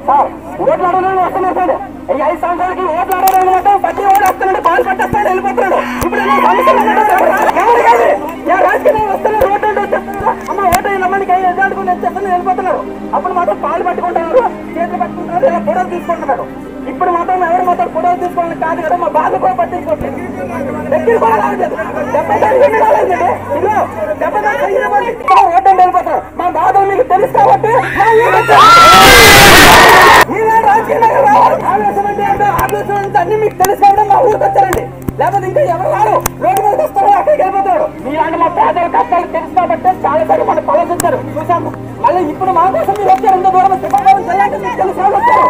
Sir ఓట్లు అడగడానికి వస్తున్నారు సార్. ఈ 5 సంవత్సరాలకి ఓట్లు అడగడానికి ప్రతి ఓటు వస్తున్నాడు, పాలు పట్టేస్తాడు, వెళ్ళిపోతున్నాడు. ఇప్పుడు రాజకీయ వస్తున్నారు, ఓటు అంటే చెప్తున్నారు, అమ్మ ఓటు ఇళ్ళమని ఎదుర్కొని చెప్తున్నారు, వెళ్ళిపోతున్నారు. అప్పుడు మాత్రం పాలు పట్టుకుంటున్నారు, చేతులు పట్టుకుంటున్నారు, ఇలా ఫోటోలు తీసుకుంటున్నారు. ఇప్పుడు మాత్రం ఎవరు మాత్రం ఫోటోలు తీసుకోవాలని కాదు కదా, మా బాధ కూడా పట్టించుకుంటారు. దగ్గర కూడా రాలేదు, 70 రాలేదండి. ఇదిగో 70 ఓటు అంటే వెళ్ళిపోతారు. మా బాధ మీకు తెలుసు కాబట్టి అన్ని మీకు తెలుసు కాబట్టి మా ఊరికి వచ్చారండి. లేకపోతే ఇంకా ఎవరు రారు, రోడ్డు మీద వస్తారు, అక్కడికి వెళ్ళిపోతారు. మీలాంటి మా పేదల కష్టాలు తెలుసు కాబట్టి చాలా సార్లు మన ప్రవేశించారు, చూసాము. మళ్ళీ ఇప్పుడు మా కోసం మీరు వచ్చారు, ఇంత దూరం శ్రీకాకుళం చేయాలంటే మీకు తెలుసు వచ్చారు.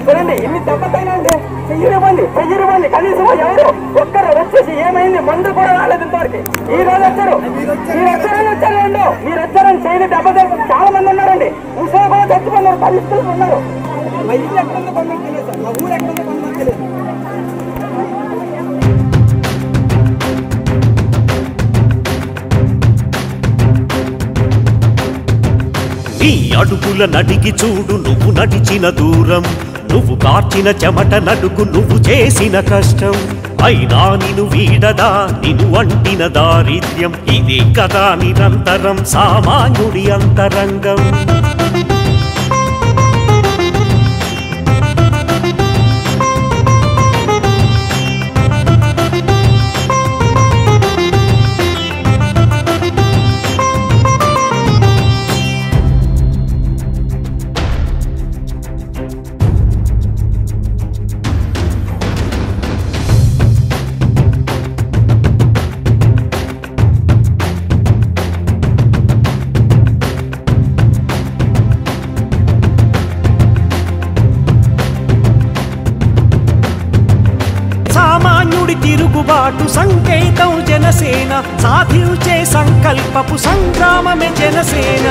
చూడండి ఇన్ని దెబ్బతైనా అండి, చెయ్యివ్వండి కనీసం ఎవరు ఒక్కరు వచ్చేసి ఏమైంది, మందు కూడా రాలేదు ఇంతవరకు. ఈ రోజు వచ్చారు, వచ్చారండి, మీరు వచ్చారని చేయని దెబ్బతే చాలా మంది ఉన్నారండి. ముసలి కూడా చచ్చిపోయినారు, పరిస్థితులు ఉన్నారు. మా ఇల్లు ఎక్కడుందో కొంతమంది తెలియదు సార్, మా ఊరు ఎక్కడుందో కొంతమంది తెలియదు. నీ అడుగుల నడిగి చూడు, నువ్వు నడిచిన దూరం, నువ్వు కార్చిన చెమట నడుగు, నువ్వు చేసిన కష్టం. అయినా నిన్ను వీడదా నిన్ను అంటిన దారిద్ర్యం, ఇదే కదా నిరంతరం సామాన్యుడి అంతరంగం. సామాన్యుడి తిరుగుబాటు సంకేతం జనసేన, సాధించే సంకల్పపు సంగ్రామమే జనసేన.